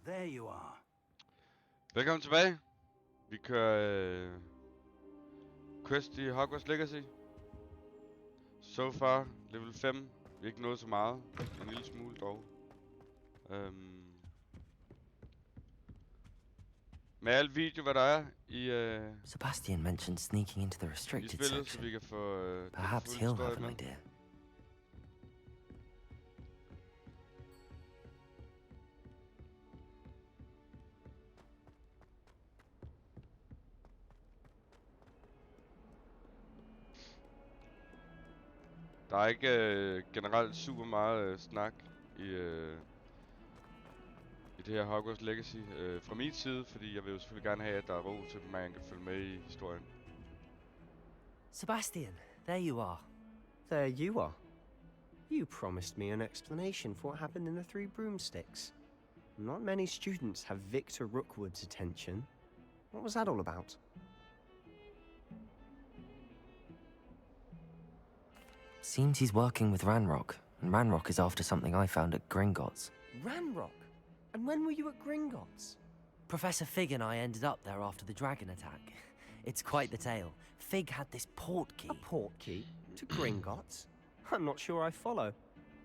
there you are. Velkommen tilbage. Vi kører quest i Hogwarts Legacy. So far, level 5. Vi er ikke nået så meget. En lille smule dog. Med alt video, hvad der er i Sebastian mentioned sneaking into the i restricted spillet, så section. vi kan få Perhaps den he'll fulde have historie an med. idea. Der er ikke generelt super meget snak i det her Hogwarts Legacy fra min side, fordi jeg vil jo selvfølgelig gerne have, at der er ro til, at man kan følge med i historien. Sebastian, there you are. There you are. You promised me an explanation for what happened in the Three Broomsticks. Not many students have Victor Rookwood's attention. What was that all about? Seems he's working with Ranrock, and Ranrock is after something I found at Gringotts. Ranrock? And when were you at Gringotts? Professor Fig and I ended up there after the dragon attack. It's quite the tale. Fig had this port key. A port key? To Gringotts? I'm not sure I follow.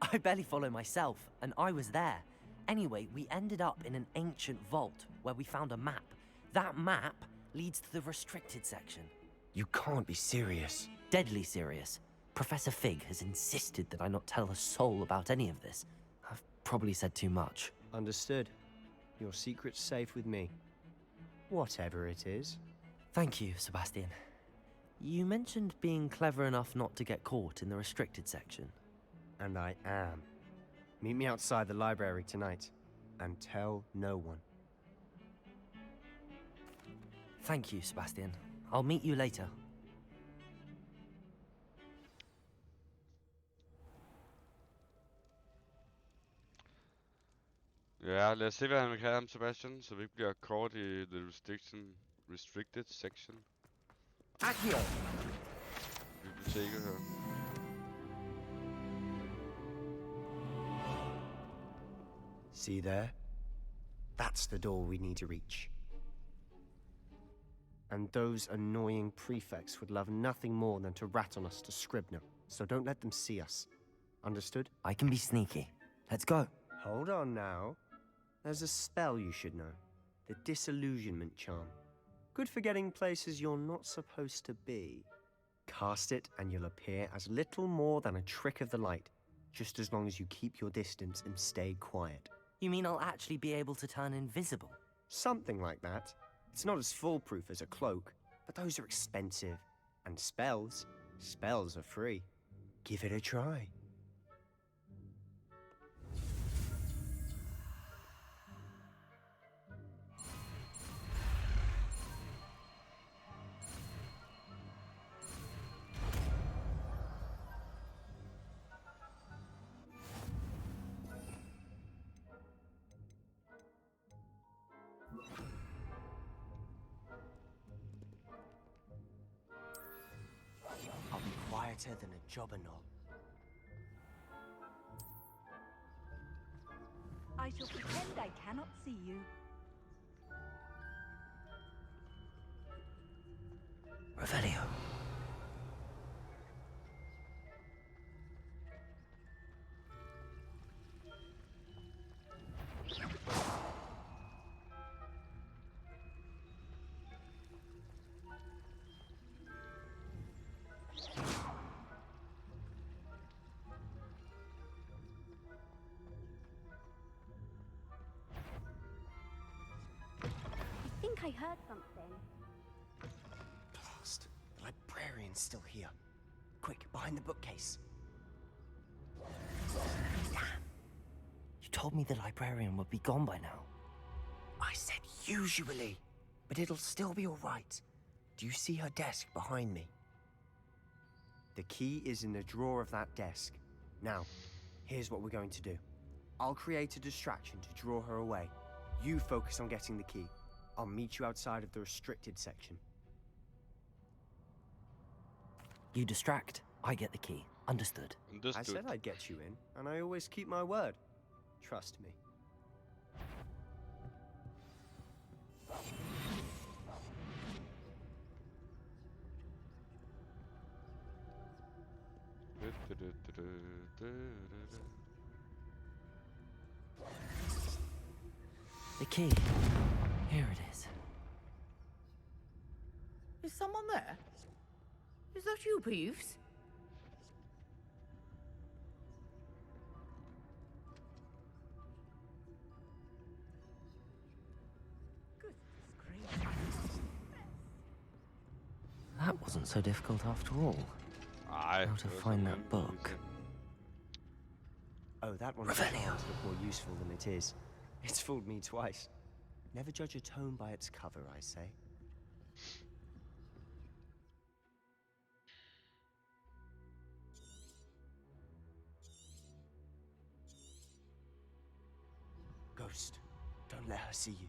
I barely follow myself, and I was there. Anyway, we ended up in an ancient vault where we found a map. That map leads to the restricted section. You can't be serious. Deadly serious. Professor Fig has insisted that I not tell a soul about any of this. I've probably said too much. Understood. Your secret's safe with me. Whatever it is. Thank you, Sebastian. You mentioned being clever enough not to get caught in the restricted section. And I am. Meet me outside the library tonight. And tell no one. Thank you, Sebastian. I'll meet you later. Ja, lad os se, hvad han kan ham, Sebastian, så vi ikke bliver kort i the restricted section. Accio! Biblioteket her. See there? That's the door we need to reach. And those annoying prefects would love nothing more than to rat on us to Scribner, so don't let them see us. Understood? I can be sneaky. Let's go. Hold on now. There's a spell you should know. The Disillusionment Charm. Good for getting places you're not supposed to be. Cast it and you'll appear as little more than a trick of the light, just as long as you keep your distance and stay quiet. You mean I'll actually be able to turn invisible? Something like that. It's not as foolproof as a cloak, but those are expensive. And spells are free. Give it a try. I'll be quieter than a jobberknoll. I shall pretend I cannot see you. Revelio. I think I heard something. Blast. The librarian's still here. Quick, behind the bookcase. Damn. You told me the librarian would be gone by now. I said usually, but it'll still be all right. Do you see her desk behind me? The key is in the drawer of that desk. Now, here's what we're going to do. I'll create a distraction to draw her away. You focus on getting the key. I'll meet you outside of the restricted section. You distract, I get the key. Understood. I said I'd get you in, and I always keep my word. Trust me. The key. Here it is. Is someone there? Is that you, Peeves? That wasn't so difficult after all. Ej, How to det var find sådan that en book. Oh, that one's Revelio. starting to look more useful than it is. It's fooled me twice. Never judge a tome by its cover, I say. Ghost, don't let her see you.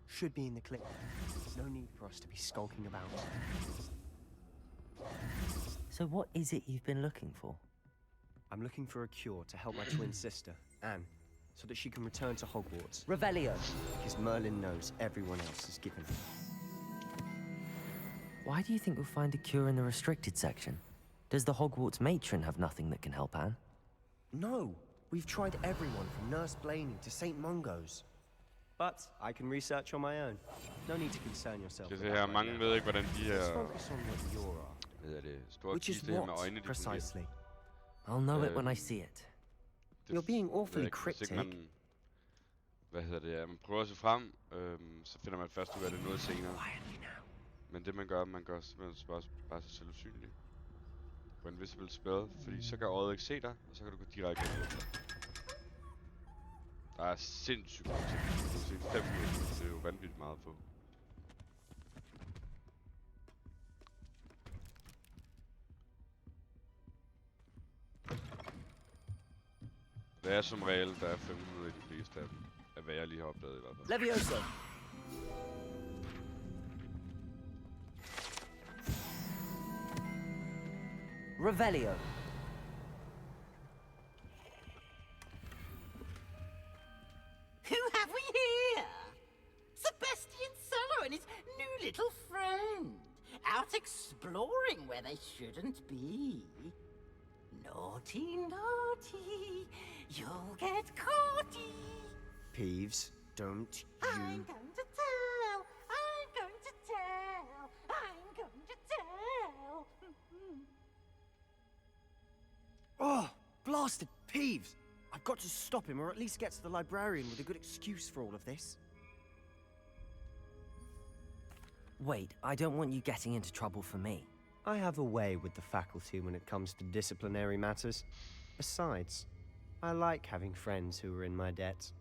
Should be in the clip. No need for us to be skulking about. So what is it you've been looking for? I'm looking for a cure to help my twin sister, Anne, so that she can return to Hogwarts. Revelio. Because Merlin knows everyone else is given. Why do you think we'll find a cure in the restricted section? Does the Hogwarts matron have nothing that can help Anne? No! We've tried everyone from Nurse Blaney to St. Mungo's. But I can research on my own. No need to concern yourself Skal with se that her, right mange now. ved ikke, hvordan de Let's her, focus on what you're after. hvad hedder det, store Which is kiste her med what, øjnene, de fungerer. precisely? I'll know it when I see it. You're being awfully Hvis cryptic. ikke man, hvad hedder det, ja, man prøver at se frem, så finder man først ud af det noget senere. Quietly now. Men det man gør simpelthen bare sig selv usynlig. På invisible spell, fordi så kan øjet ikke se dig, og så kan du gå direkte ind efter. Der er sindssygt godt til. Du kan se 5 minutter, det er jo vanvittigt meget på. Det er som regel, der er 5 minutter i de fleste af dem, af hvad jeg lige har opdaget i hvert fald. Levioso. Revelio. Who have we here? Sebastian Cello and his new little friend. Out exploring where they shouldn't be. Naughty, naughty. You'll get caughty. Peeves, don't I'm you... going to tell. I'm going to tell. I'm going to tell. Oh, blasted Peeves! I've got to stop him, or at least get to the librarian with a good excuse for all of this. Wait, I don't want you getting into trouble for me. I have a way with the faculty when it comes to disciplinary matters. Besides, I like having friends who are in my debt.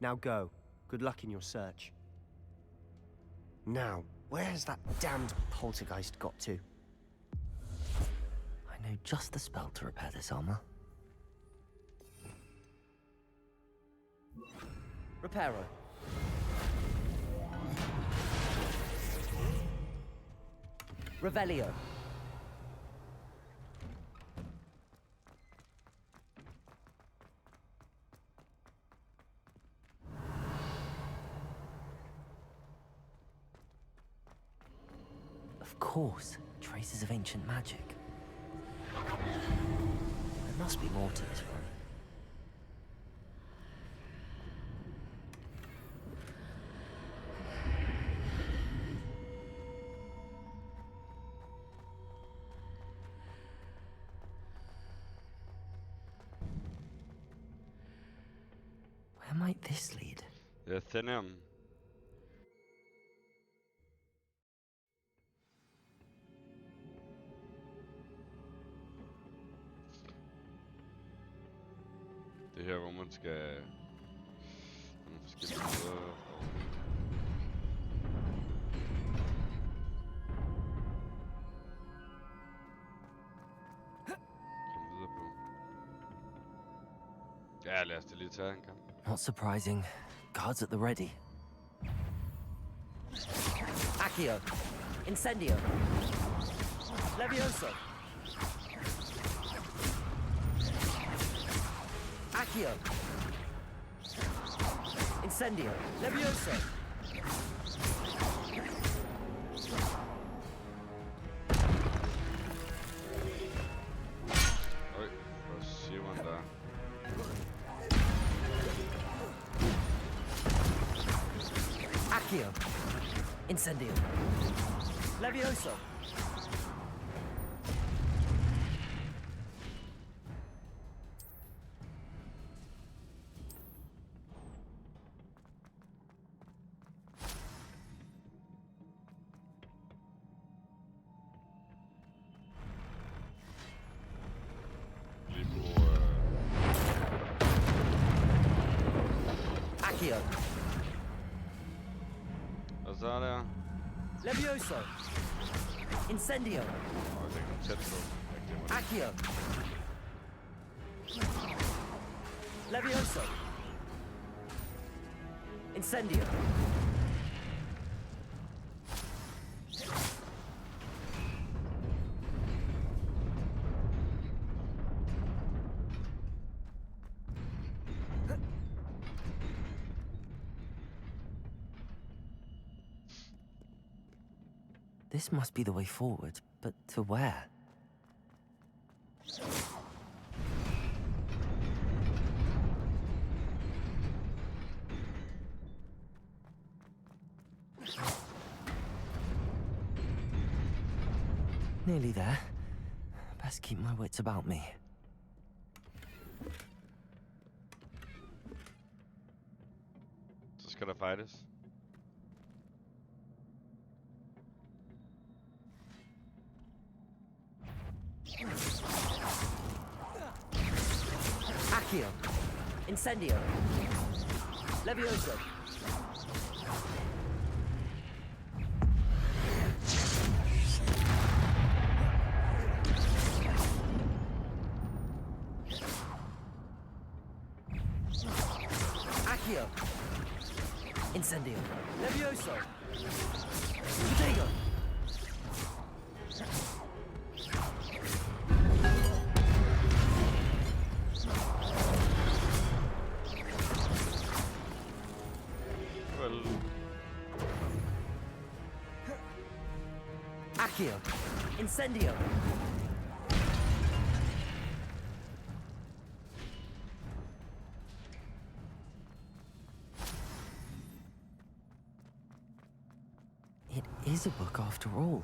Now go. Good luck in your search. Now, where's that damned poltergeist got to? I know just the spell to repair this armor. Reparo. Revelio. Of course, traces of ancient magic. There must be more to this one. Where might this lead? Ja, Athenaeum. Det er her, hvor man skal nogle forskellige måder. Komme videre på. Ja, lad os da lige tage en kamp. Not surprising. Guards at the ready. Accio. Incendio. Levioso. Accio. Incendio. Levioso. Oj, hvor siger man der? Accio. Incendio. Levioso. Lige på... Accio. Og så er der... Levioso. Incendio. Åh, det er tæt på. Jeg glemmer det. Accio. Levioso. Incendio. This must be the way forward, but to where? Nearly there. Best keep my wits about me. Så skal der fightes. Accio. Incendio. Levioso. Accio. Incendio. Levioso. Potato. Vel... Accio. Incendio. It is a book after all.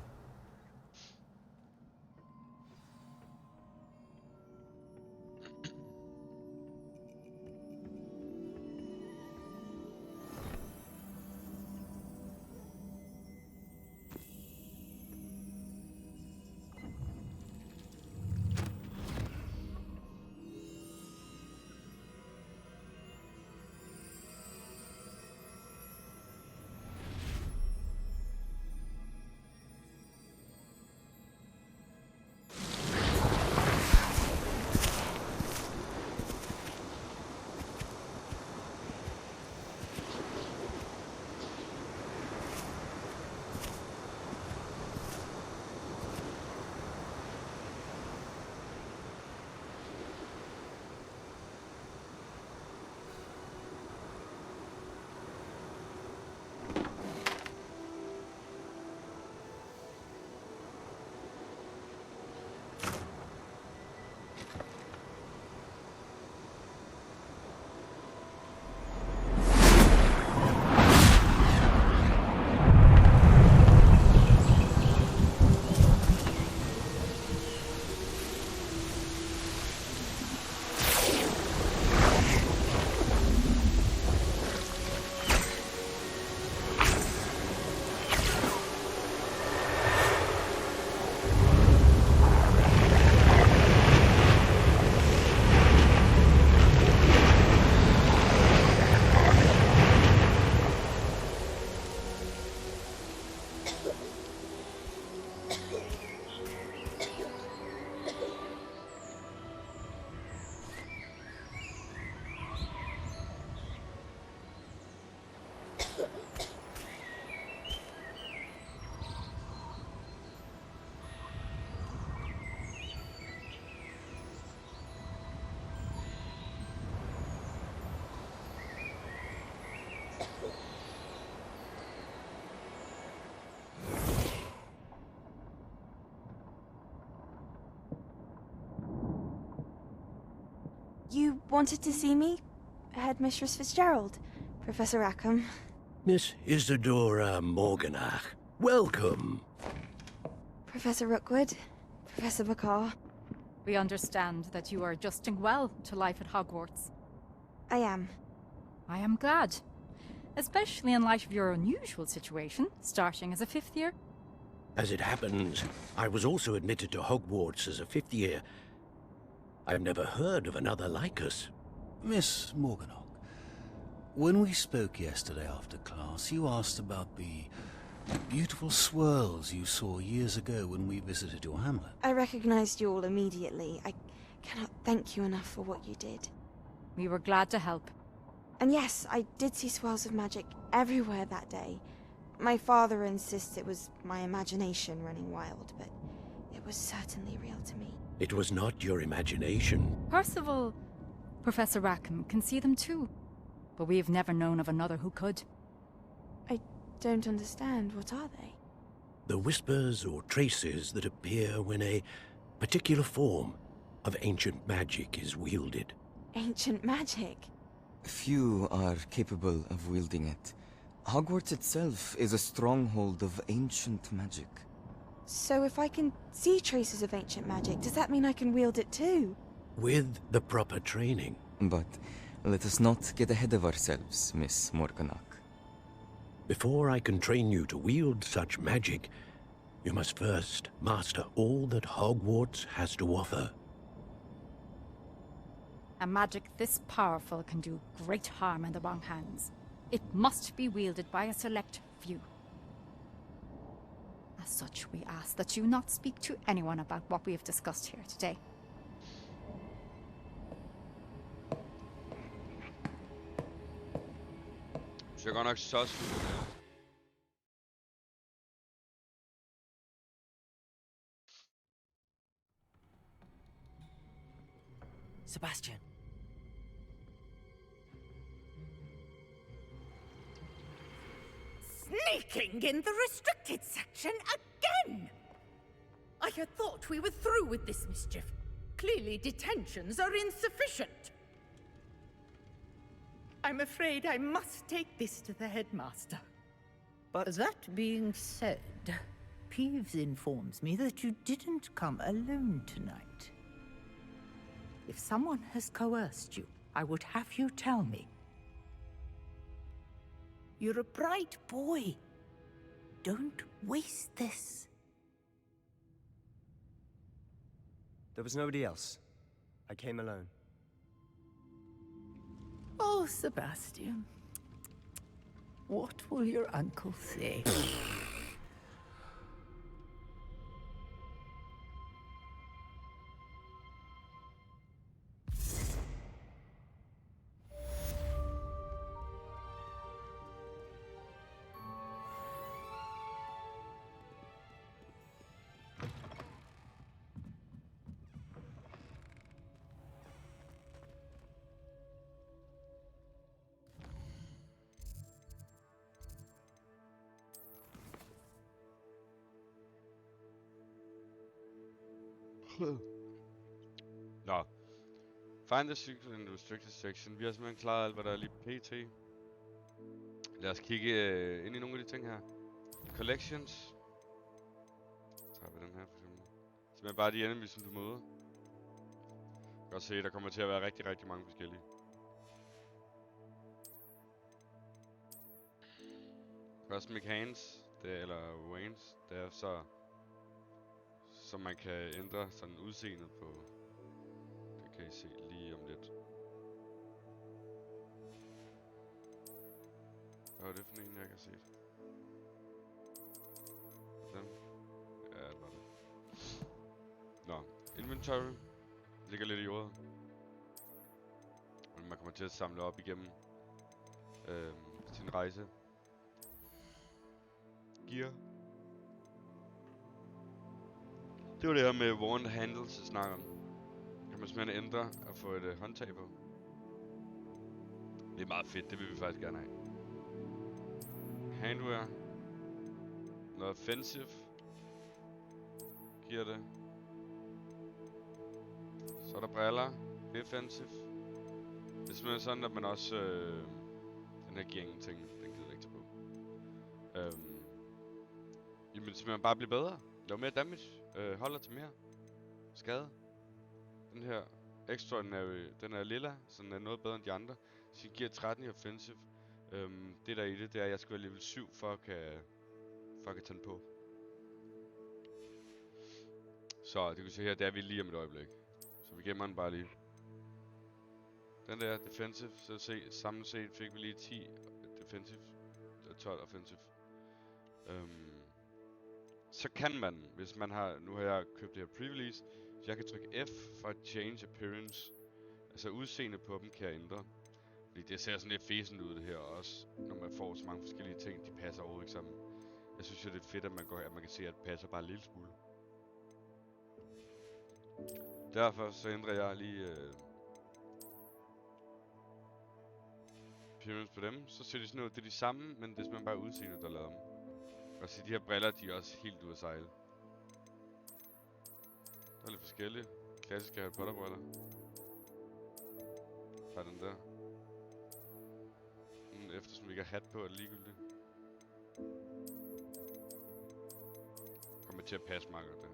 You wanted to see me? Headmistress Fitzgerald, Professor Rackham. Miss Isadora Morganach, welcome. Professor Rookwood, Professor Bakar. We understand that you are adjusting well to life at Hogwarts. I am. I am glad. Especially in light of your unusual situation, starting as a 5th year. As it happens, I was also admitted to Hogwarts as a 5th year. I've never heard of another like us. Miss Morganach, when we spoke yesterday after class, you asked about the beautiful swirls you saw years ago when we visited your hamlet. I recognized you all immediately. I cannot thank you enough for what you did. We were glad to help. And yes, I did see swirls of magic everywhere that day. My father insists it was my imagination running wild, but it was certainly real to me. It was not your imagination. Percival, Professor Rackham can see them too. But we have never known of another who could. I don't understand. What are they? The whispers or traces that appear when a particular form of ancient magic is wielded. Ancient magic? Few are capable of wielding it. Hogwarts itself is a stronghold of ancient magic. So if I can see traces of ancient magic, does that mean I can wield it too? With the proper training. But let us not get ahead of ourselves, Miss Morganach. Before I can train you to wield such magic, you must first master all that Hogwarts has to offer. A magic this powerful can do great harm in the wrong hands. It must be wielded by a select few. As such, we ask that you not speak to anyone about what we have discussed here today. Ser godt nok så slut. Sebastian. Sneaking in the restricted section again! I had thought we were through with this mischief. Clearly detentions are insufficient. I'm afraid I must take this to the headmaster. But that being said, Peeves informs me that you didn't come alone tonight. If someone has coerced you, I would have you tell me. You're a bright boy. Don't waste this. There was nobody else. I came alone. Oh, Sebastian. What will your uncle say? Nå. Find the secret in the restricted section. Vi har simpelthen klaret alt, hvad der er lige pt. Lad os kigge ind i nogle af de ting her. Collections. Så tager vi den her for eksempel. Simpelthen bare de enemies, som du møder. Du kan godt se, der kommer til at være rigtig, rigtig mange forskellige. Cosmic Hands, det er, eller Waynes, det er så man kan ændre sådan udseendet på. Det kan I se lige om lidt. Hvad var det for en, jeg kan se? Den? Ja, det var det. Nå, inventory ligger lidt i jordet. Men man kommer til at samle op igennem sin rejse. Gear. Det var det her med wand handles, jeg snakker om. Kan man simpelthen ændre og få et håndtag på. Det er meget fedt, det vil vi faktisk gerne have. Handwear. Noget offensive. Giver det. Så er der briller. Defensive. er simpelthen sådan, at man også... den her giver ingenting. Den gider jeg ikke tage på. Jamen simpelthen bare blive bedre. Lav mere damage. Holder til mere skade. Den her extraordinary, den er lilla, så den er noget bedre end de andre. Så den giver 13 i offensive. Det der i det, det er, at jeg skal være level 7 for at kan tage den på. Så det kan vi se her, det er vi lige om et øjeblik. Så vi gemmer den bare lige. Den der defensive, så se, samlet set fik vi lige 10 defensive og 12 offensive. Så kan man, hvis man har, nu har jeg købt det her pre-release, så jeg kan trykke F for at change appearance. Altså udseende på dem kan jeg ændre. Fordi det ser sådan lidt fæsent ud det her også, når man får så mange forskellige ting, de passer overhovedet ikke sammen. Jeg synes jo det er fedt, at man kan se, at det passer bare en lille smule. Derfor så ændrer jeg lige appearance på dem. Så ser de sådan ud, det er de samme, men det er simpelthen bare udseende, der laver dem. Og så de her briller, de er også helt ude at sejle. Der er lidt forskellige. Klassiske Harry Potter briller. Tag den der. Eftersom vi ikke har hat på, er det ligegyldigt. Kommer til at passe meget godt der.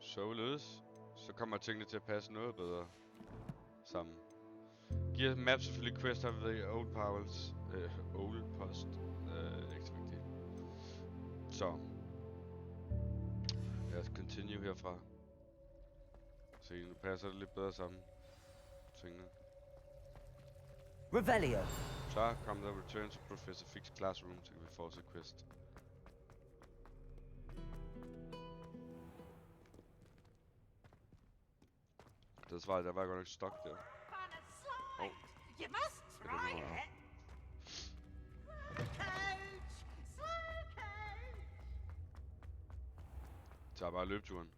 Således. Så kommer tingene til at passe noget bedre sammen. Giver map selvfølgelig quest of the old powers. Old post. Ikke så vigtigt. Så. Lad os continue herfra. Se, nu passer det lidt bedre sammen. Tingene. Revelio. Så kom der return to Professor Fig's classroom, så kan vi fortsætte quest. Det svarer, der var godt nok stok der. You must try it. Tager bare løbeturen.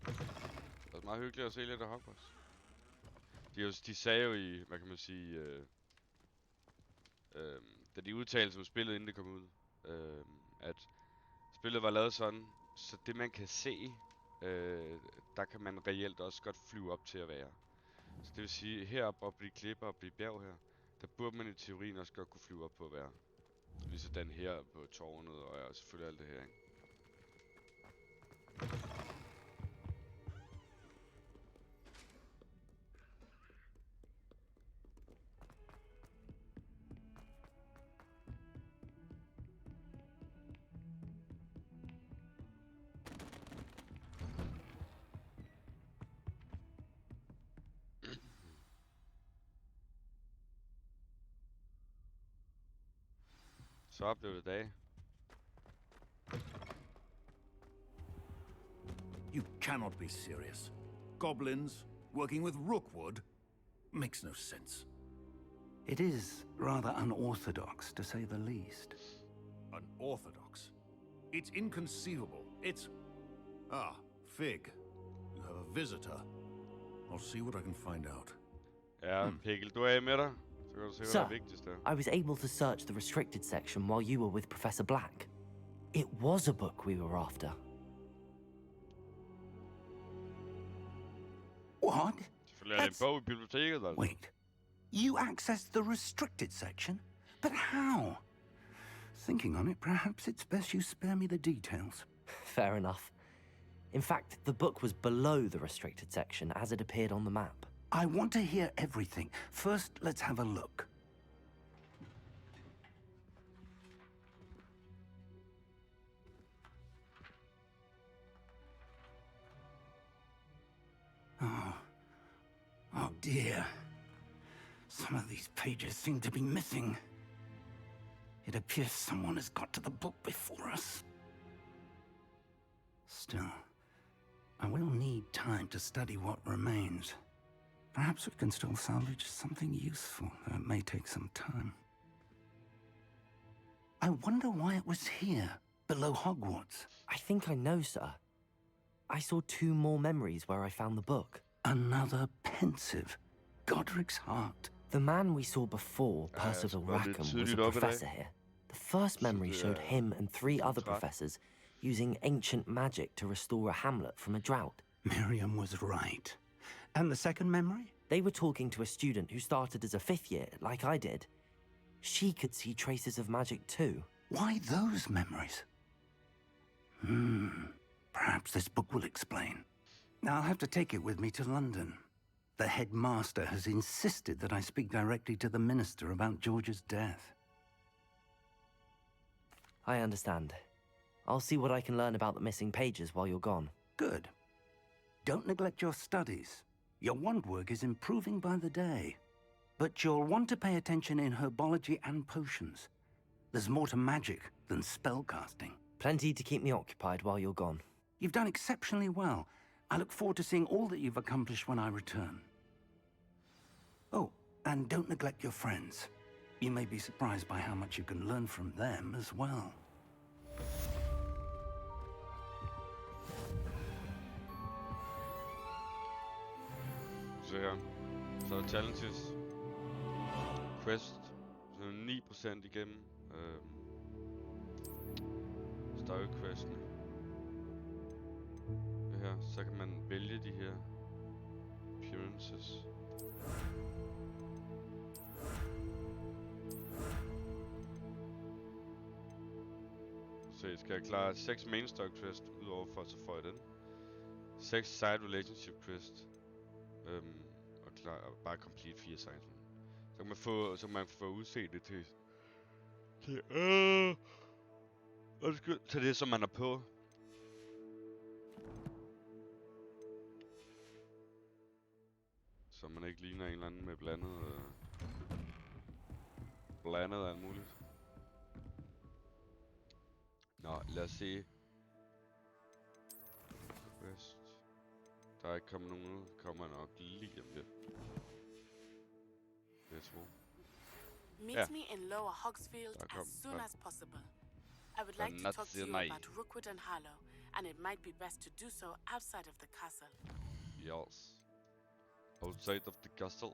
Det er meget hyggeligt at se lidt af Hogwarts. De sagde jo i, hvad kan man sige, da de udtalte som spillet inden det kom ud, at spillet var lavet sådan, så det man kan se, der kan man reelt også godt flyve op til at være. Så det vil sige, heroppe op i de klipper og på de bjerg her, der burde man i teorien også godt kunne flyve op på at være. Ligesom den her på tårnet og selvfølgelig alt det her, ikke? Så blev det dag. You cannot be serious. Goblins working with Rookwood makes no sense. It is rather unorthodox, to say the least. Unorthodox? It's inconceivable. It's... Ah, Fig. You have a visitor. I'll see what I can find out. Ja, Pikkel, du er med dig. Så kan du se, hvad der er vigtigst der. I was able to search the restricted section while you were with Professor Black. It was a book we were after. What? Selvfølgelig er det en bog i biblioteket, altså. Wait. You accessed the restricted section? But how? Thinking on it, perhaps it's best you spare me the details. Fair enough. In fact, the book was below the restricted section as it appeared on the map. I want to hear everything. First, let's have a look. Oh dear. Some of these pages seem to be missing. It appears someone has got to the book before us. Still, I will need time to study what remains. Perhaps we can still salvage something useful, though it may take some time. I wonder why it was here, below Hogwarts. I think I know, sir. I saw 2 more memories where I found the book. Another pensive. Godric's heart. The man we saw before, Percival Rackham, was a professor here. The first memory showed him and 3 other professors using ancient magic to restore a hamlet from a drought. Miriam was right. And the second memory? They were talking to a student who started as a 5th year, like I did. She could see traces of magic too. Why those memories? Perhaps this book will explain. Now I'll have to take it with me to London. The headmaster has insisted that I speak directly to the minister about George's death. I understand. I'll see what I can learn about the missing pages while you're gone. Good. Don't neglect your studies. Your wand work is improving by the day. But you'll want to pay attention in herbology and potions. There's more to magic than spellcasting. Plenty to keep me occupied while you're gone. You've done exceptionally well. I look forward to seeing all that you've accomplished when I return. Oh, and don't neglect your friends. You may be surprised by how much you can learn from them as well. Så her. Så er challenges. Quest. Så 9% igennem. Story-questen. Det her. Så kan man vælge de her appearances. Så jeg skal klare 6 main story quest, udover for så får jeg den. 6 side relationship quest. Og bare complete 4 sides. Så kan man få udset det til til det som man er på. Så man ikke ligner en eller anden med blandet alt muligt. Nå, lad os se. Quest. Der er ikke kommet nogen ud. Kommer nok lige om lidt. Jeg tror. Meet me in Lower Hogsfield as soon as possible. I would like to talk to you about Rookwood and Harlow, and it might be best to do so outside of the castle. Yes. Outside of the castle.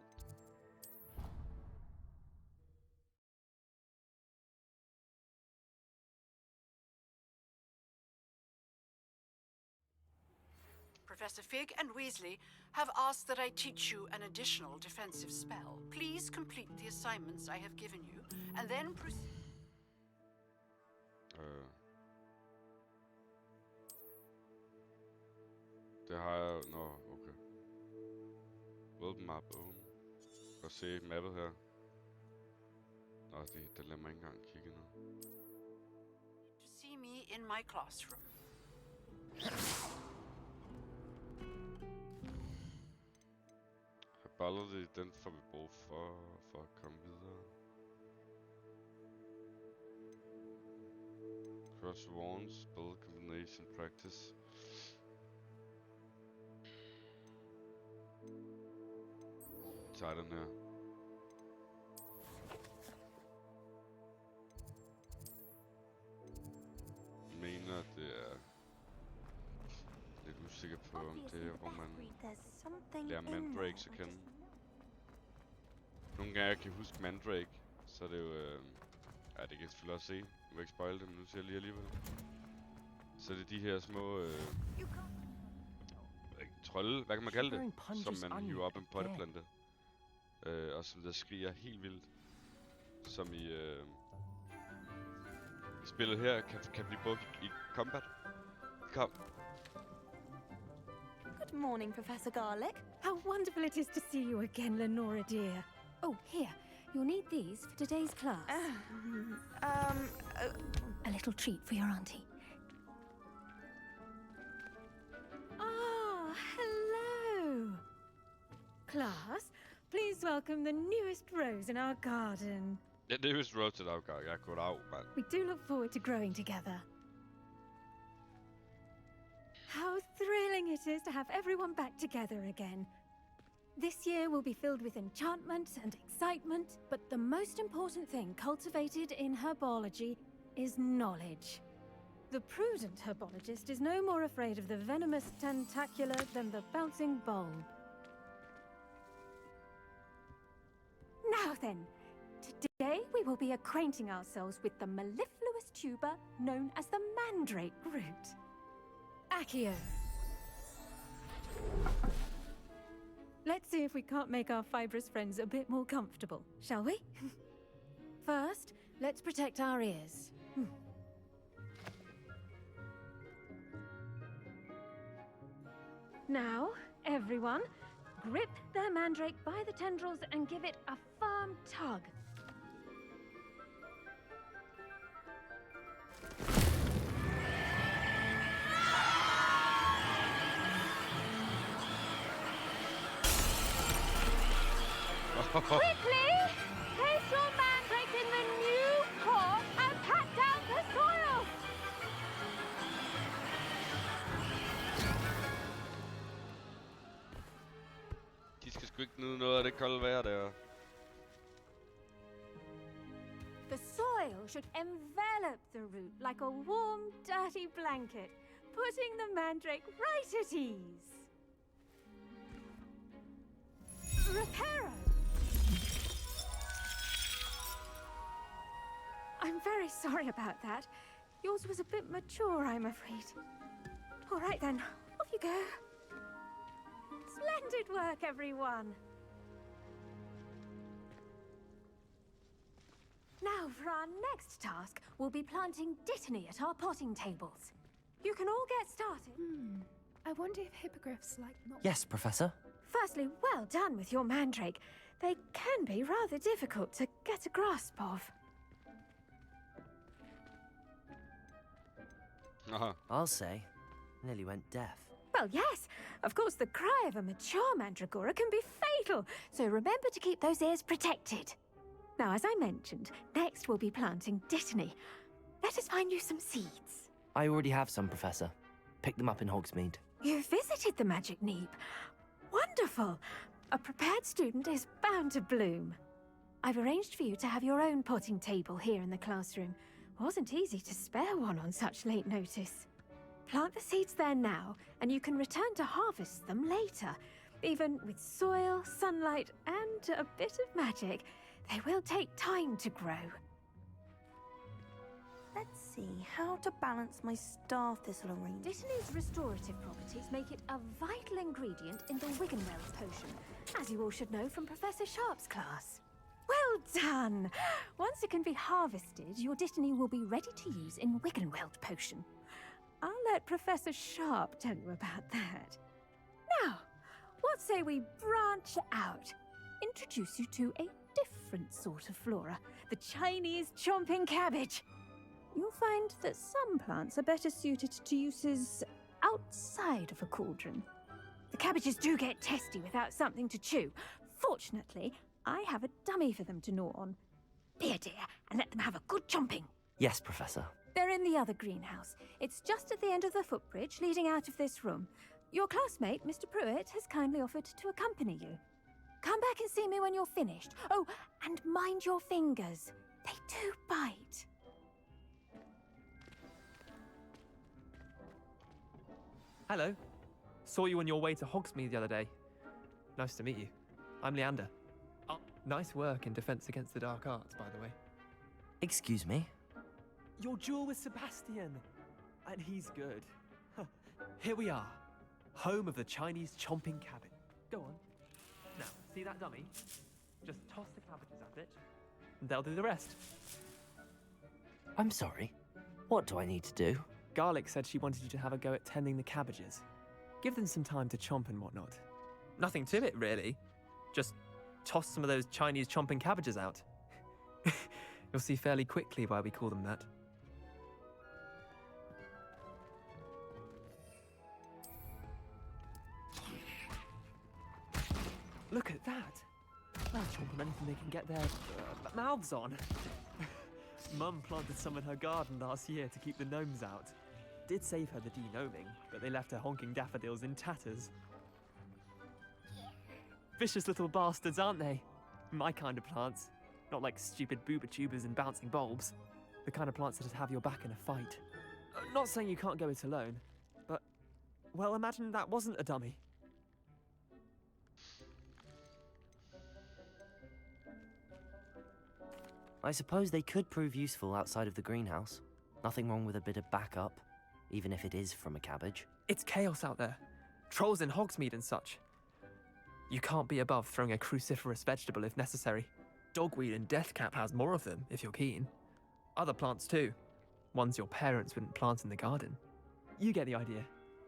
Professor Fig and Weasley have asked that I teach you an additional defensive spell. Please complete the assignments I have given you, and then proceed. Det har jeg... Nå, okay. Open map, open. Prøv at se mappet her. Nå, det lader mig ikke engang kigge nu. To see me in my classroom. Herbology, den får vi brug for at komme videre. Cross wands, spell combination practice. Tager den her. Mener at det er lidt usikker på om det er hvor man lærer mandrakes at kende. Nogle gange jeg kan huske mandrake, så er det jo ja, det kan jeg selvfølgelig også se. Jeg vil ikke spoil det, men nu ser jeg lige alligevel. Så det er de her små trolde, hvad kan man kalde det? Som man hiver op en potteplante. Og som der skriger helt vildt. Som i spillet her kan blive brugt i combat. Kom. Good morning, Professor Garlick. How wonderful it is to see you again, Lenora dear. Oh, here. You'll need these for today's class. A little treat for your auntie. Ah, hello. Class, please welcome the newest rose in our garden. Ja, det er vist rose in our garden. Jeg går af, mand. We do look forward to growing together. How thrilling it is to have everyone back together again. This year will be filled with enchantment and excitement, but the most important thing cultivated in herbology is knowledge. The prudent herbologist is no more afraid of the venomous tentacula than the bouncing bulb. Now then, today we will be acquainting ourselves with the mellifluous poisonous tuber known as the mandrake root. Accio. Let's see if we can't make our fibrous friends a bit more comfortable, shall we? First, let's protect our ears. Now, everyone, grip their mandrake by the tendrils and give it a firm tug. Quickly! Place your mandrake in the new pot and pat down the soil! De skal sgu ikke nyde noget af det kolde vejr der. The soil should envelop the root like a warm, dirty blanket, putting the mandrake right at ease. Reparo! I'm very sorry about that. Yours was a bit mature, I'm afraid. All right then, off you go. Splendid work, everyone. Now, for our next task, we'll be planting dittany at our potting tables. You can all get started. I wonder if hippogriffs like not... Yes, Professor. Firstly, well done with your mandrake. They can be rather difficult to get a grasp of. I'll say. Nearly went deaf. Well, yes. Of course, the cry of a mature mandragora can be fatal, so remember to keep those ears protected. Now, as I mentioned, next we'll be planting dittany. Let us find you some seeds. I already have some, Professor. Picked them up in Hogsmeade. You visited the Magic Neep. Wonderful. A prepared student is bound to bloom. I've arranged for you to have your own potting table here in the classroom. Wasn't easy to spare one on such late notice. Plant the seeds there now, and you can return to harvest them later. Even with soil, sunlight, and a bit of magic, they will take time to grow. Let's see how to balance my star thistle arrangement. Dittany's restorative properties make it a vital ingredient in the Wiggenweld potion, as you all should know from Professor Sharp's class. Well done! Once it can be harvested, your dittany will be ready to use in Wiggenweld potion. I'll let Professor Sharp tell you about that. Now, what say we branch out? Introduce you to a different sort of flora, the Chinese chomping cabbage. You'll find that some plants are better suited to uses outside of a cauldron. The cabbages do get testy without something to chew. Fortunately, I have a dummy for them to gnaw on. Be a dear and let them have a good chomping. Yes, Professor. They're in the other greenhouse. It's just at the end of the footbridge leading out of this room. Your classmate, Mr. Pruitt, has kindly offered to accompany you. Come back and see me when you're finished. Oh, and mind your fingers. They do bite. Hello. Saw you on your way to Hogsmeade the other day. Nice to meet you. I'm Leander. Oh, nice work in Defense Against the Dark Arts, by the way. Excuse me? Your duel with Sebastian. And he's good. Here we are. Home of the Chinese chomping cabbage. Go on. Now, see that dummy? Just toss the cabbages at it, and they'll do the rest. I'm sorry. What do I need to do? Garlic said she wanted you to have a go at tending the cabbages. Give them some time to chomp and whatnot. Nothing to it, really. Just toss some of those Chinese chomping cabbages out. You'll see fairly quickly why we call them that. Look at that! They'll chomp on anything they can get their mouths on. Mum planted some in her garden last year to keep the gnomes out. Did save her the de-gnoming, but they left her honking daffodils in tatters. Vicious little bastards, aren't they? My kind of plants. Not like stupid booba tubers and bouncing bulbs. The kind of plants that'd have your back in a fight. Not saying you can't go it alone, but, well, imagine that wasn't a dummy. I suppose they could prove useful outside of the greenhouse. Nothing wrong with a bit of backup, even if it is from a cabbage. It's chaos out there. Trolls in Hogsmeade and such. You can't be above throwing a cruciferous vegetable if necessary. Dogweed and deathcap has more of them, if you're keen. Other plants too. Ones your parents wouldn't plant in the garden. You get the idea.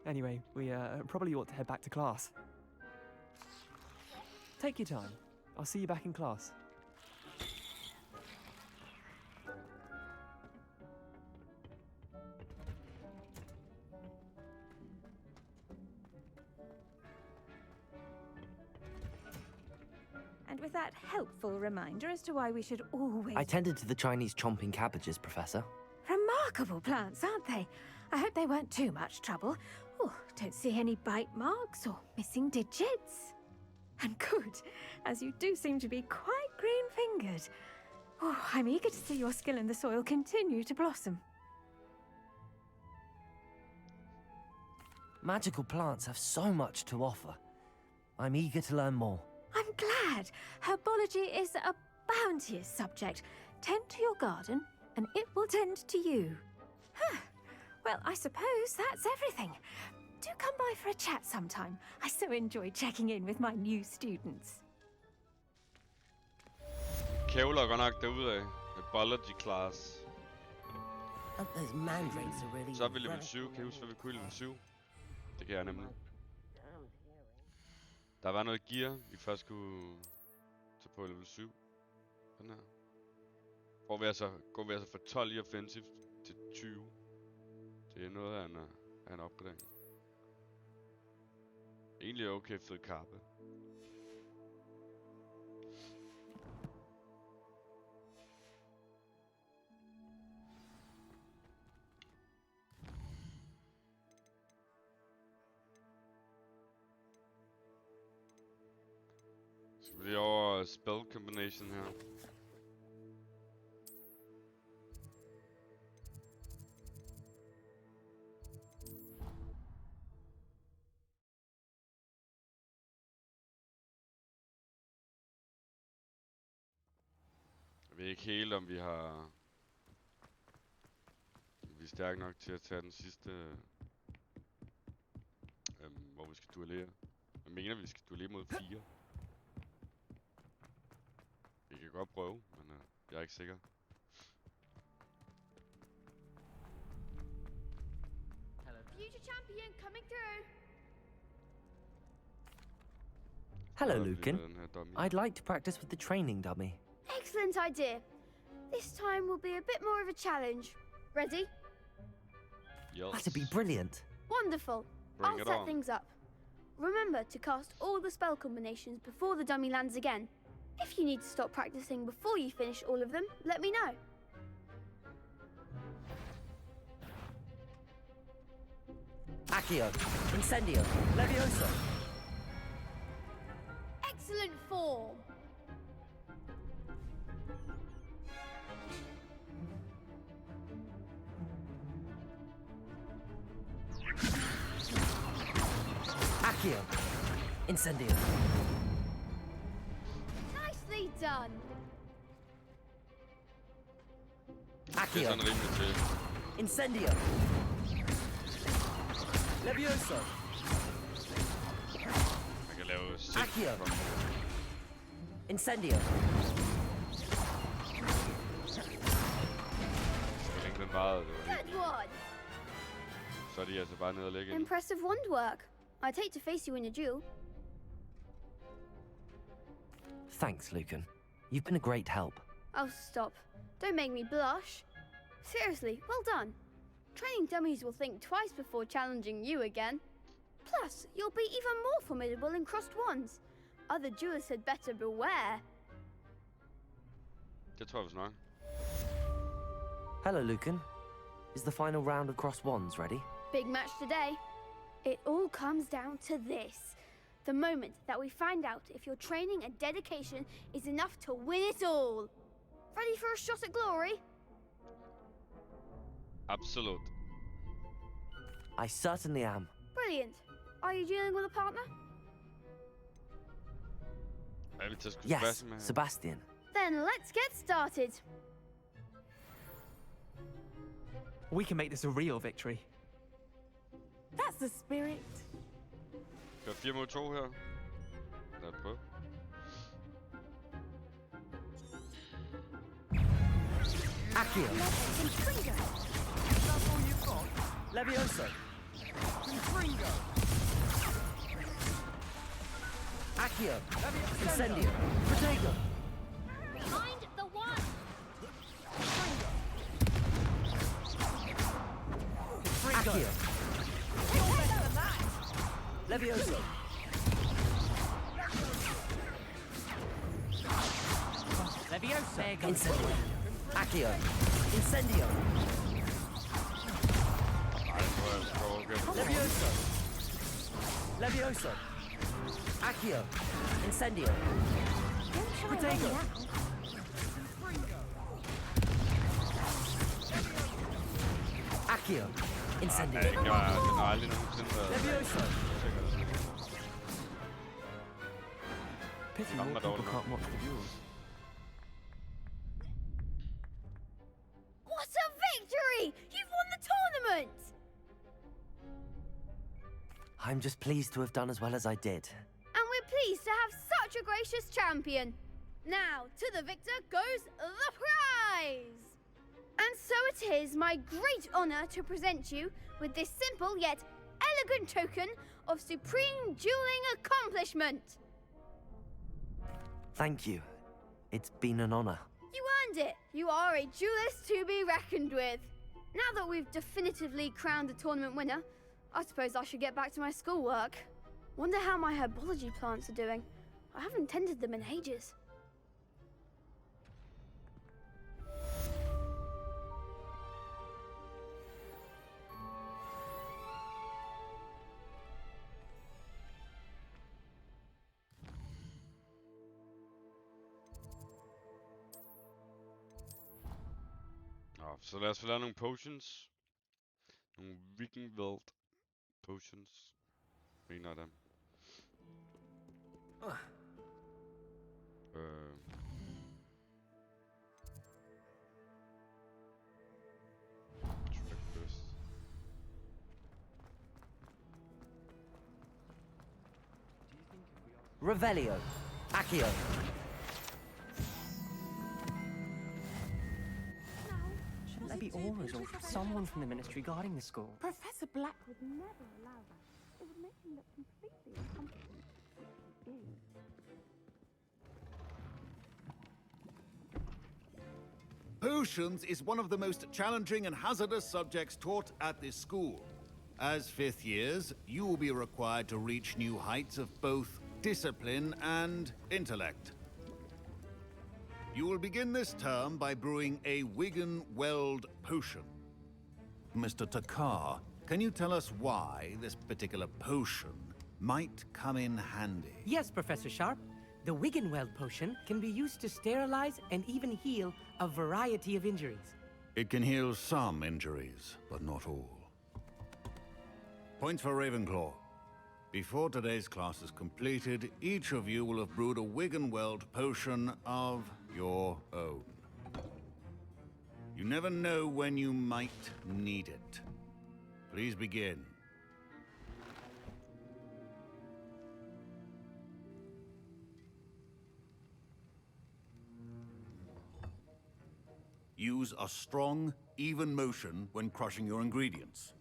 Anyway, we probably ought to head back to class. Take your time. I'll see you back in class. And with that helpful reminder as to why we should always... I tended to the Chinese chomping cabbages, Professor. Remarkable plants, aren't they? I hope they weren't too much trouble. Oh, don't see any bite marks or missing digits. And good, as you do seem to be quite green-fingered. Oh, I'm eager to see your skill in the soil continue to blossom. Magical plants have so much to offer. I'm eager to learn more. I'm glad. Herbology is a bounteous subject. Tend to your garden, and it will tend to you. Huh. Well, I suppose that's everything. Do come by for a chat sometime. I so enjoy checking in with my new students. Kævler godt nok derudad. Herbology class. Those mandrakes are really... Så er vi level 7. Kan I huske, hvad vi kunne i level 7? Det kan jeg nemlig. Der var noget gear, vi først skulle tage på level 7. Den her. Går vi altså fra 12 i offensive til 20. Det er noget af en opgradering. Egentlig okay fed kappe. Så vi lige over spell combination her. Jeg ved ikke helt, om vi er stærke nok til at tage den sidste, hvor vi skal duellere. Jeg mener, vi skal duellere mod 4. Vi kan godt prøve, men jeg er ikke sikker. Future champion coming through. Hello, Lucan. I'd like to practice with the training dummy. Excellent idea. This time will be a bit more of a challenge. Ready? Yes. That'd be brilliant. Wonderful. I'll set things up. Remember to cast all the spell combinations before the dummy lands again. If you need to stop practicing before you finish all of them, let me know. Accio, Incendio, Levioso. Excellent form. Accio, Incendio. Nicely done. Accio, Incendio. Levioso. Man kan lave Accio. Incendio. Den varede, Good one. Så er de altså bare nede og lægge ind. Impressive wand work. I'd hate to face you in a duel. Thanks, Lucan. You've been a great help. Oh, stop. Don't make me blush. Seriously, well done. Training dummies will think twice before challenging you again. Plus, you'll be even more formidable in crossed wands. Other duelists had better beware. Det tror jeg vist nok. Hello, Lucan. Is the final round of cross wands ready? Big match today. It all comes down to this. The moment that we find out if your training and dedication is enough to win it all. Ready for a shot at glory? Absolut. I certainly am. Brilliant. Are you dealing with a partner? Yes, Sebastian. Then let's get started. We can make this a real victory. That's the spirit. Gør 4 mod 2 her. Lad os prøve. Accio. That's all you've got? Levioso. Confringo. Accio. Incendio. Protego. Behind the one! Accio. Levioso. Leviosa. Incendio. Accio. Incendio. Levioso. Levioso. Accio. Incendio. Protego. Accio. Incendio. Den har aldrig nogensinde været... Levioso. Pity more people can't watch the duels. What a victory! You've won the tournament! I'm just pleased to have done as well as I did. And we're pleased to have such a gracious champion. Now, to the victor goes the prize! And so it is my great honor to present you with this simple yet elegant token of supreme dueling accomplishment. Thank you. It's been an honor. You earned it. You are a duelist to be reckoned with. Now that we've definitively crowned the tournament winner, I suppose I should get back to my schoolwork. Wonder how my herbology plants are doing. I haven't tended them in ages. Nå, så lad os få lavet nogle potions. Nogle Vikingveld potions. En af dem. Revelio. Accio. Shouldn't there be auras or someone from the ministry guarding the school? Professor Black Would never allow that. It would make him look completely incompetent. Potions is one of the most challenging and hazardous subjects taught at this school. As fifth years, you will be required to reach new heights of both discipline and intellect. You will begin this term by brewing a Wiggenweld potion. Mr. Takar, can you tell us why this particular potion might come in handy? Yes, Professor Sharp. The Wiggenweld potion can be used to sterilize and even heal a variety of injuries. It can heal some injuries, but not all. Points for Ravenclaw. Before today's class is completed, each of you will have brewed a Wiggenweld potion of your own. You never know when you might need it. Please begin. Use a strong, even motion when crushing your ingredients.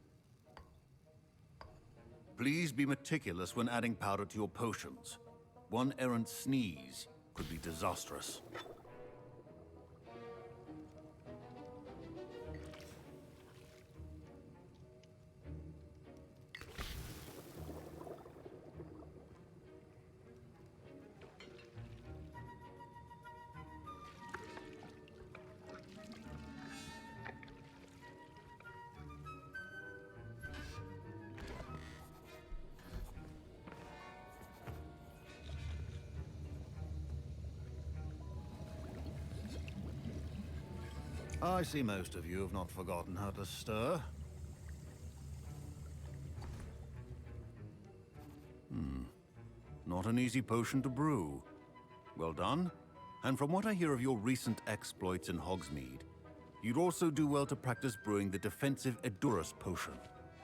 Please be meticulous when adding powder to your potions. One errant sneeze could be disastrous. I see most of you have not forgotten how to stir. Not an easy potion to brew. Well done. And from what I hear of your recent exploits in Hogsmeade, You'd also do well to practice brewing the defensive Edurus potion.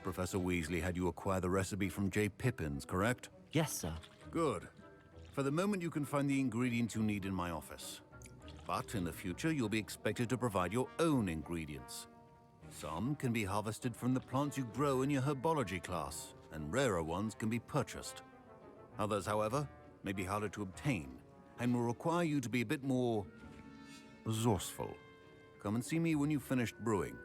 Professor Weasley had you acquire the recipe from J. Pippin's, correct? Yes, sir. Good. For the moment, you can find the ingredients you need in my office. But in the future, you'll be expected to provide your own ingredients. Some can be harvested from the plants you grow in your herbology class, and rarer ones can be purchased. Others, however, may be harder to obtain, and will require you to be a bit more resourceful. Come and see me when you've finished brewing,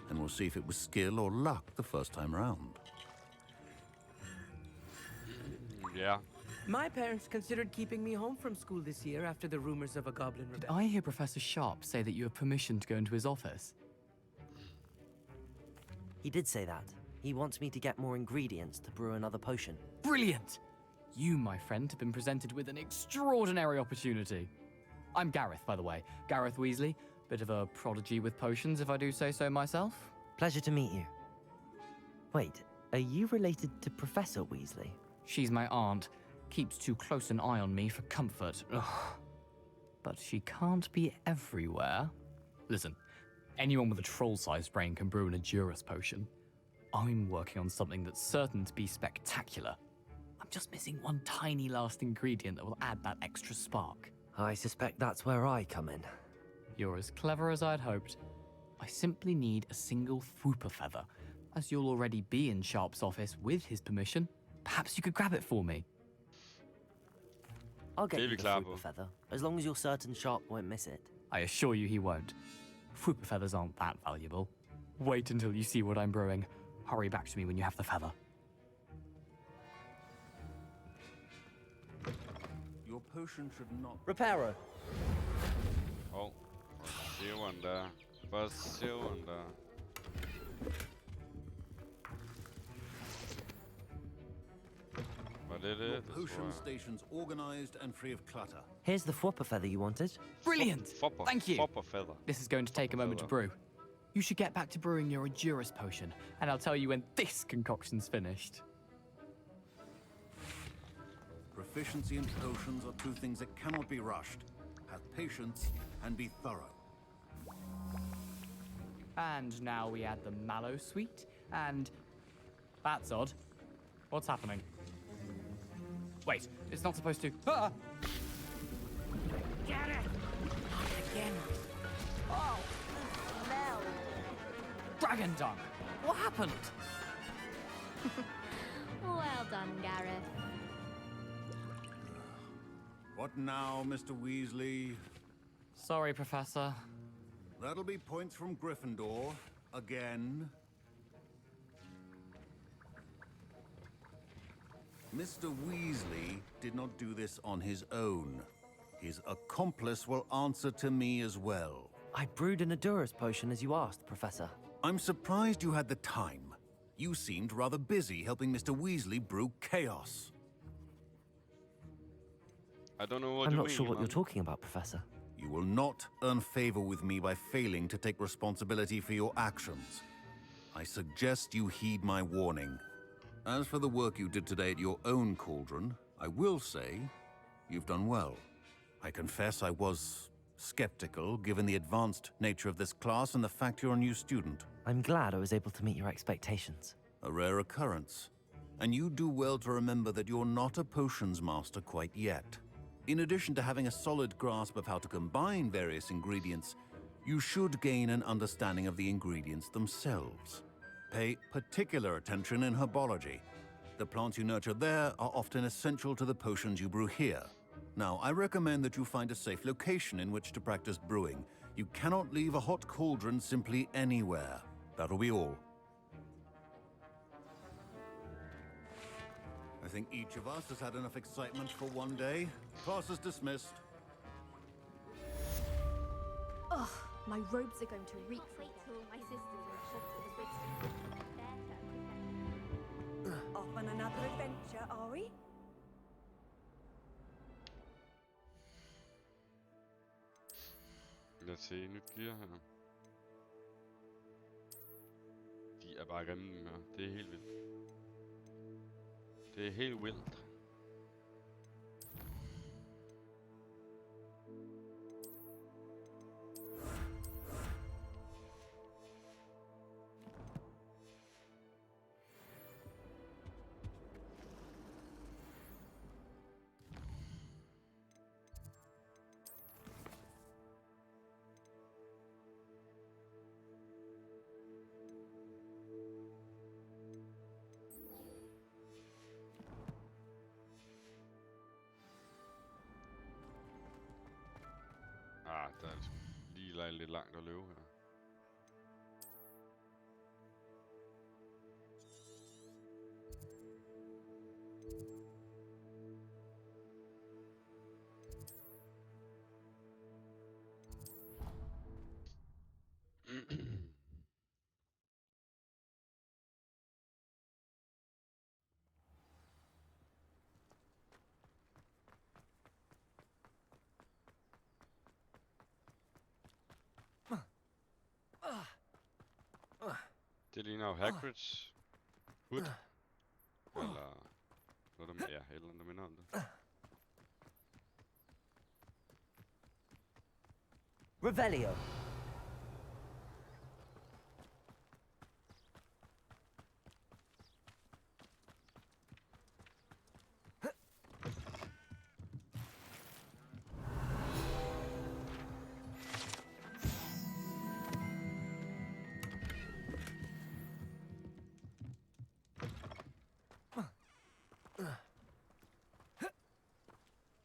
and we'll see if it was skill or luck the first time round. Yeah. My parents considered keeping me home from school this year after the rumors of a goblin Did rebellion. I hear Professor Sharp say that you have permission to go into his office? He did say that. He wants me to get more ingredients to brew another potion. Brilliant! You, my friend, have been presented with an extraordinary opportunity. I'm Gareth, by the way. Gareth Weasley. Bit of a prodigy with potions, if I do say so myself. Pleasure to meet you. Wait, are you related to Professor Weasley? She's my aunt. Keeps too close an eye on me for comfort. Ugh. But she can't be everywhere. Listen, anyone with a troll-sized brain can brew an Edurus potion. I'm working on something that's certain to be spectacular. I'm just missing one tiny last ingredient that will add that extra spark. I suspect that's where I come in. You're as clever as I'd hoped. I simply need a single Fwooper feather. As you'll already be in Sharp's office with his permission, perhaps you could grab it for me. I'll get you the Fwooper feather, as long as you're certain Sharp won't miss it. I assure you he won't. Fwooper feathers aren't that valuable. Wait until you see what I'm brewing. Hurry back to me when you have the feather. Your potion should not... Reparo. Oh, Seven der. Bare Seven der. Var det det? Your potion station's organized and free of clutter. Here's the Fwooper feather you wanted. Brilliant! Thank you! Fwooper feather. This is going to take a moment to brew. You should get back to brewing your Edurus potion, and I'll tell you when this concoction's finished. Proficiency in potions are two things that cannot be rushed. Have patience and be thorough. And now we add the mallow sweet, and... That's odd. What's happening? Wait, it's not supposed to... Ah! Get it! Again. Oh! Smell. Dragon dung! What happened? Well done, Gareth. What now, Mr. Weasley? Sorry, Professor. That'll be points from Gryffindor. Again. Mr. Weasley did not do this on his own. His accomplice will answer to me as well. I brewed an Edurus potion as you asked, Professor. I'm surprised you had the time. You seemed rather busy helping Mr. Weasley brew chaos. I don't know what I'm you not mean, sure what man. you're talking about, Professor. You will not earn favor with me by failing to take responsibility for your actions. I suggest you heed my warning. As for the work you did today at your own cauldron, I will say you've done well. I confess I was skeptical, given the advanced nature of this class and the fact you're a new student. I'm glad I was able to meet your expectations. A rare occurrence. And you do well to remember that you're not a potions master quite yet. In addition to having a solid grasp of how to combine various ingredients, you should gain an understanding of the ingredients themselves. Pay particular attention in herbology. The plants you nurture there are often essential to the potions you brew here. Now, I recommend that you find a safe location in which to practice brewing. You cannot leave a hot cauldron simply anywhere. That'll be all. I think each of us has had enough excitement for one day. Class is dismissed. Ugh, my robes are going to reek. Wait till my sisters and Hogwarts wasted. Off on another adventure, are we? Lad os se nyt gear her. De er bare grimme her. Det er helt vildt. Det er helt vildt. langt at løbe her. Det ligner jo Hagrids hud. Eller noget der, ja, et eller andet, der minder om det. Revelio.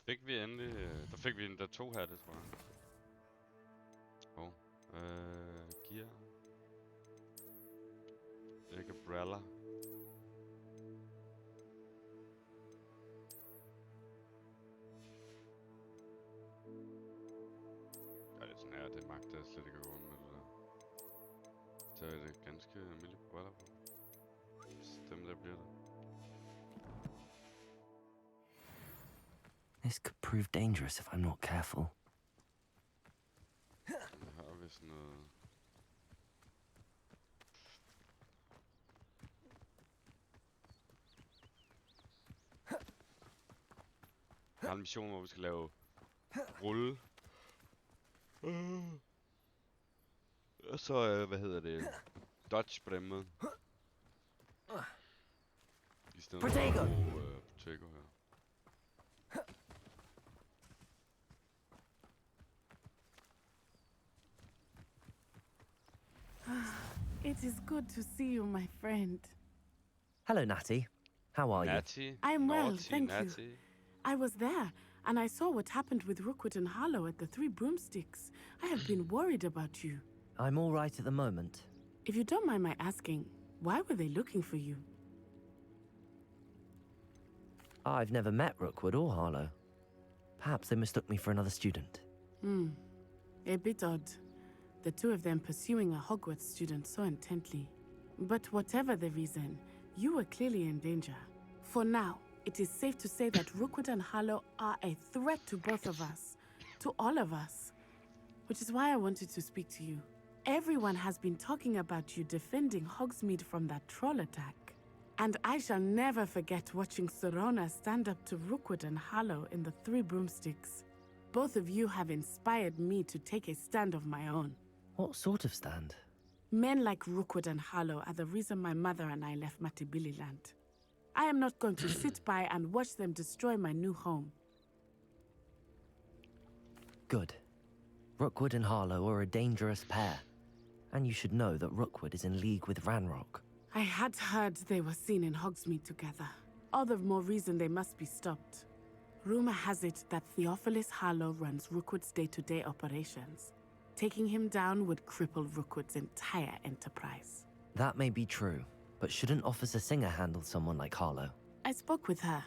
Fik vi endelig... Der fik vi endda 2 hatte, tror jeg. Gear. Ikke bralla. Ja, det er sådan her, det magter jeg slet ikke at gå med det der. Så er det ganske almindeligt bralla på. Dem der bliver det. This could prove dangerous if I'm not careful. Her har vi sådan noget... Jeg har en mission, hvor vi skal lave rulle. Og så, hvad hedder det? Dodge på den måde. I stedet Protego! for Protego her. It is good to see you, my friend. Hello, Natty. How are Natty? I'm well, Naughty, thank Natty. you. I was there, and I saw what happened with Rookwood and Harlow at the Three Broomsticks. I have been worried about you. you? I'm all right at the moment. If you don't mind my asking, why were they looking for you? I've never met Rookwood or Harlow. Perhaps they mistook me for another student. A bit odd. The two of them pursuing a Hogwarts student so intently. But whatever the reason, you were clearly in danger. For now, it is safe to say that Rookwood and Harlow are a threat to both of us. To all of us. Which is why I wanted to speak to you. Everyone has been talking about you defending Hogsmeade from that troll attack. And I shall never forget watching Serona stand up to Rookwood and Harlow in the Three Broomsticks. Both of you have inspired me to take a stand of my own. What sort of stand? Men like Rookwood and Harlow are the reason my mother and I left Matabeleland. I am not going to sit by and watch them destroy my new home. Good. Rookwood and Harlow are a dangerous pair. And you should know that Rookwood is in league with Ranrock. I had heard they were seen in Hogsmeade together. All the more reason they must be stopped. Rumor has it that Theophilus Harlow runs Rookwood's day-to-day operations. Taking him down would cripple Rookwood's entire enterprise. That may be true, but shouldn't Officer Singer handle someone like Harlow? I spoke with her.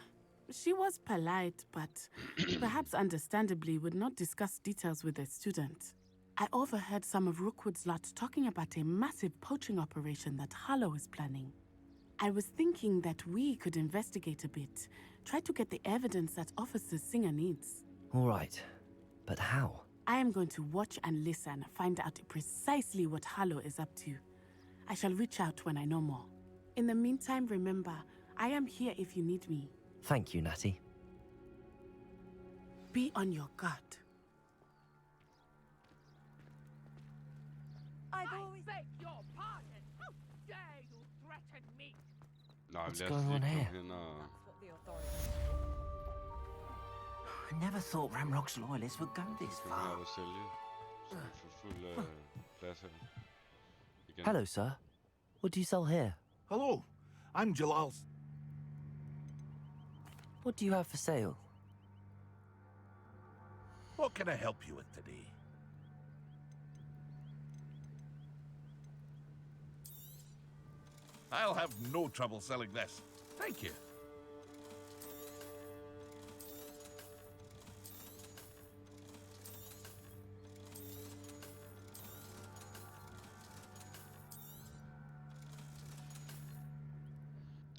She was polite, but perhaps understandably would not discuss details with a student. I overheard some of Rookwood's lot talking about a massive poaching operation that Harlow is planning. I was thinking that we could investigate a bit, try to get the evidence that Officer Singer needs. All right, but how? I am going to watch and listen, find out precisely what Harlow is up to. I shall reach out when I know more. In the meantime, remember, I am here if you need me. Thank you, Natty. Be on your guard. I beg your pardon. How dare you threaten me? No, What's going on here? I never thought Ramrock's loyalists would go this far. Hello, sir. What do you sell here? Hello, I'm Jalal. What do you have for sale? What can I help you with today? I'll have no trouble selling this. Thank you.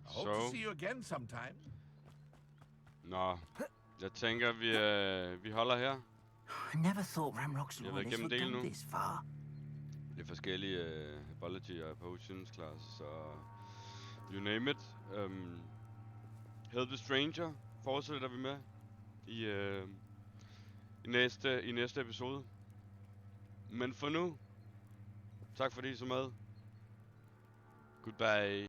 I hope to see you again sometime. Nå, jeg tænker, vi holder her. I never thought Ramrock's Jeg har været loyalists igennem would delen go nu. this far. Det er forskellige ability og potions classes og you name it. Help the Stranger fortsætter vi med i næste episode. Men for nu, tak fordi I så med. Goodbye.